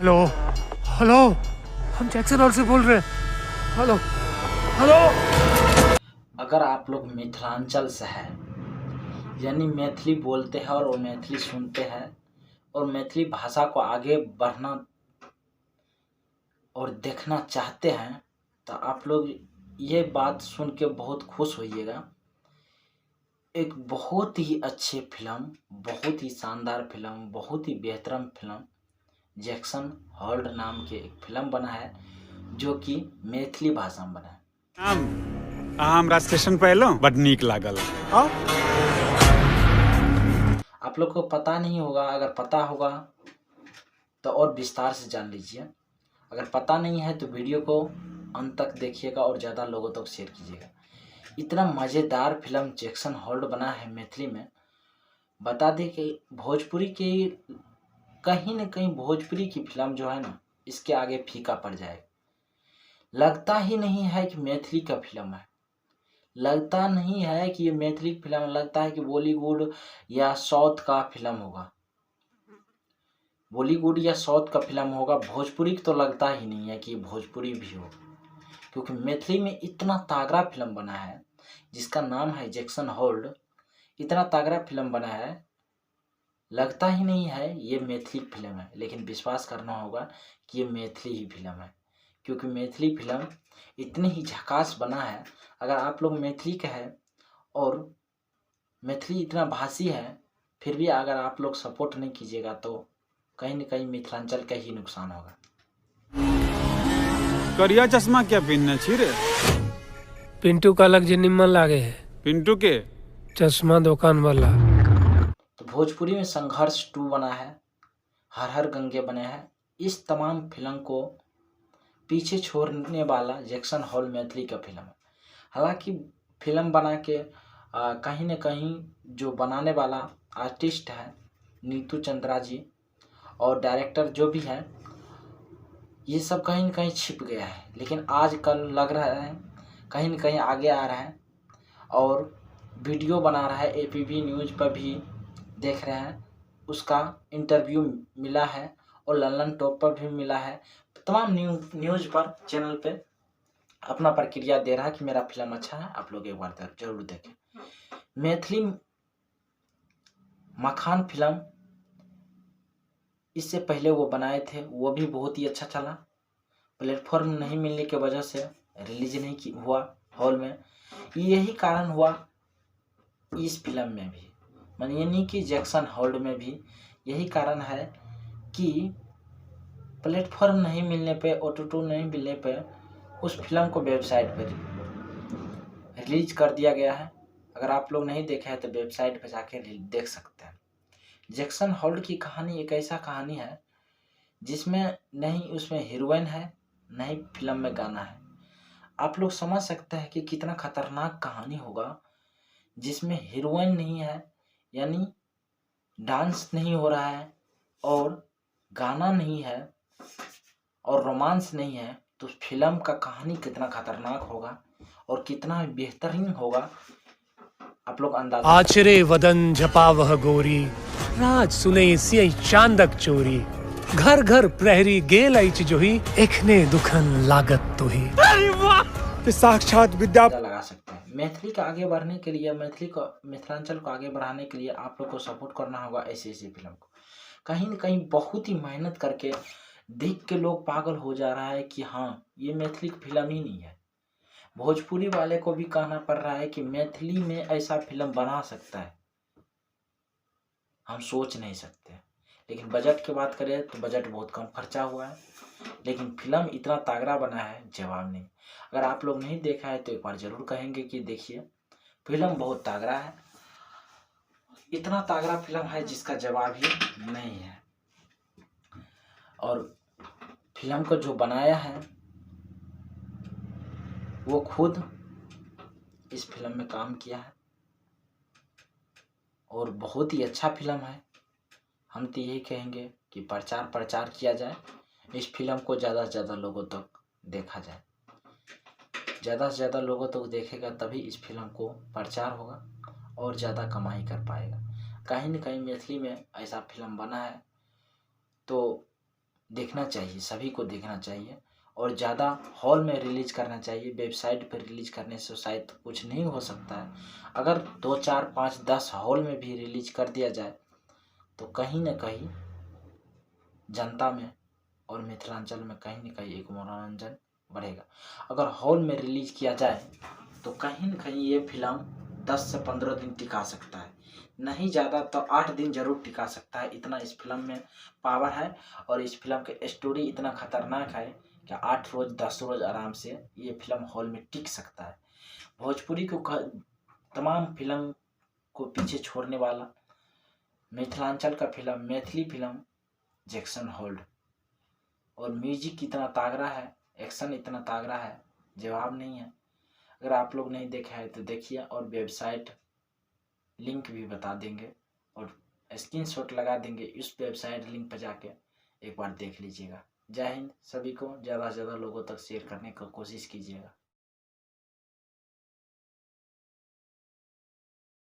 Hello hello, हम Jackson hall से बोल रहे हैं। Hello hello. अगर आप लोग मिथिलांचल से हैं, यानी मैथिली बोलते हैं और वो मैथिली सुनते हैं और मैथिली भाषा को आगे बढ़ना और देखना चाहते हैं, तो आप लोग ये बात सुन के बहुत खुश होइएगा। एक बहुत ही अच्छी फिल्म, बहुत ही शानदार फिल्म, बहुत ही बेहतरीन फिल्म जैक्सन हॉल्ड नाम की एक फिल्म बना है, जो कि मैथिली भाषा में बना है। अहाँ हमरा स्टेशन पे एलहुँ, बड नीक लागल। आप लोग को पता नहीं होगा, अगर पता होगा तो और विस्तार से जान लीजिए। अगर पता नहीं है तो वीडियो को अंत तक देखिएगा और ज़्यादा लोगों तक शेयर कीजिएगा। इतना मज़ेदार फिल्म जैक्सन हॉल्ड बना है मैथिली में। बता दें कि भोजपुरी के कहीं न कहीं भोजपुरी की फिल्म जो है ना, इसके आगे फीका पड़ जाएगा। लगता ही नहीं है कि मैथिली का फिल्म है, लगता नहीं है कि ये मैथिली फिल्म, लगता है कि बॉलीवुड या साउथ का फिल्म होगा, बॉलीवुड या साउथ का फिल्म होगा। भोजपुरी तो लगता ही नहीं है कि भोजपुरी भी हो, क्योंकि मैथिली में इतना तगड़ा फिल्म बना है जिसका नाम है जैक्सन होल्ड। इतना तगड़ा फिल्म बना है, लगता ही नहीं है ये मैथिली फिल्म है, लेकिन विश्वास करना होगा कि ये मैथिली ही फिल्म है, क्योंकि मैथिली फिल्म इतनी ही झकास बना है। अगर आप लोग मैथिली के हैं और मैथिली इतना भाषी है, फिर भी अगर आप लोग सपोर्ट नहीं कीजिएगा तो कहीं न कहीं मिथिलांचल का ही नुकसान होगा। करिया चश्मा क्या पहनने छी रे? पिंटू का अलग जे निम्न लागे है, पिंटू के चश्मा दुकान वाला। तो भोजपुरी में संघर्ष 2 बना है, हर हर गंगे बने हैं। इस तमाम फिल्म को पीछे छोड़ने वाला जैक्सन हॉल मैथिली का फिल्म है। हालांकि फिल्म बना के कहीं न कहीं जो बनाने वाला आर्टिस्ट है नीतू चंद्रा जी, और डायरेक्टर जो भी है, ये सब कहीं न कहीं छिप गया है, लेकिन आजकल लग रहा है कहीं न कहीं आगे आ रहा है और वीडियो बना रहा है। एपीबी न्यूज़ पर भी देख रहे हैं, उसका इंटरव्यू मिला है और लल्लन टॉप पर भी मिला है। तमाम न्यूज़ पर चैनल पे अपना प्रक्रिया दे रहा है कि मेरा फिल्म अच्छा है, आप लोग एक बार जरूर देखें। मैथिली मखान फिल्म इससे पहले वो बनाए थे, वो भी बहुत ही अच्छा चला। प्लेटफॉर्म नहीं मिलने की वजह से रिलीज नहीं हुआ हॉल में। यही कारण हुआ इस फिल्म में भी, मानिए नहीं कि जैक्सन हॉल्ड में भी यही कारण है कि प्लेटफॉर्म नहीं मिलने पे, OTT नहीं मिलने पे उस फिल्म को वेबसाइट पर रिलीज कर दिया गया है। अगर आप लोग नहीं देखे हैं तो वेबसाइट पर जाके देख सकते हैं। जैक्सन हॉल्ड की कहानी एक ऐसा कहानी है जिसमें नहीं उसमें हीरोइन है, नहीं फिल्म में गाना है। आप लोग समझ सकते हैं कि कितना खतरनाक कहानी होगा जिसमें हीरोइन नहीं है, यानी डांस नहीं हो रहा है और गाना नहीं है और रोमांस नहीं है, तो फिल्म का कहानी कितना खतरनाक होगा और कितना बेहतरीन होगा, आप लोग अंदाजा। आचरे वदन झपावह गोरी, राज सुने सिय चांदक चोरी। घर घर प्रहरी गेल ऐच जोही, एखने दुखन लागत तोही। साक्षात विद्या लगा सकते हैं। मैथिली का आगे बढ़ने के लिए, मैथिली को, मिथिलांचल को आगे बढ़ाने के लिए आप लोग को सपोर्ट करना होगा ऐसी ऐसी फिल्म को। कहीं न कहीं बहुत ही मेहनत करके देख के लोग पागल हो जा रहा है कि हाँ, ये मैथिली फिल्म ही नहीं है। भोजपुरी वाले को भी कहना पड़ रहा है कि मैथिली में ऐसा फिल्म बना सकता है, हम सोच नहीं सकते। लेकिन बजट की बात करें तो बजट बहुत कम खर्चा हुआ है, लेकिन फिल्म इतना तगड़ा बना है, जवाब नहीं। अगर आप लोग नहीं देखा है तो एक बार जरूर कहेंगे कि देखिए, फिल्म बहुत तगड़ा है। इतना तगड़ा फिल्म है जिसका जवाब ही नहीं है। और फिल्म को जो बनाया है वो खुद इस फिल्म में काम किया है और बहुत ही अच्छा फिल्म है। हम तो यही कहेंगे कि प्रचार किया जाए, इस फिल्म को ज़्यादा से ज़्यादा लोगों तक देखा जाए। ज़्यादा से ज़्यादा लोगों तक देखेगा तभी इस फिल्म को प्रचार होगा और ज़्यादा कमाई कर पाएगा। कहीं न कहीं मैथिली में ऐसा फिल्म बना है तो देखना चाहिए, सभी को देखना चाहिए और ज़्यादा हॉल में रिलीज करना चाहिए। वेबसाइट पर रिलीज करने से शायद कुछ नहीं हो सकता है। अगर 2, 4, 5, 10 हॉल में भी रिलीज कर दिया जाए तो कहीं ना कहीं जनता में और मिथिलांचल में कहीं न कहीं एक मनोरंजन बढ़ेगा। अगर हॉल में रिलीज किया जाए तो कहीं न कहीं ये फिल्म 10 से 15 दिन टिका सकता है, नहीं ज़्यादा तो 8 दिन जरूर टिका सकता है। इतना इस फिल्म में पावर है और इस फिल्म के स्टोरी इतना खतरनाक है कि 8 रोज 10 रोज आराम से ये फिल्म हॉल में टिक सकता है। भोजपुरी को तमाम फिल्म को पीछे छोड़ने वाला मिथिलांचल का film, Maithili film Jackson hold, और म्यूजिक इतना तागड़ा है, एक्शन इतना तागड़ा है, जवाब नहीं है। अगर आप लोग नहीं देखे हैं तो देखिए और वेबसाइट लिंक भी बता देंगे और स्क्रीनशॉट लगा देंगे, इस वेबसाइट लिंक पर जाके एक बार देख लीजिएगा। जय हिंद। सभी को ज़्यादा से ज़्यादा लोगों तक शेयर करने की कोशिश कीजिएगा।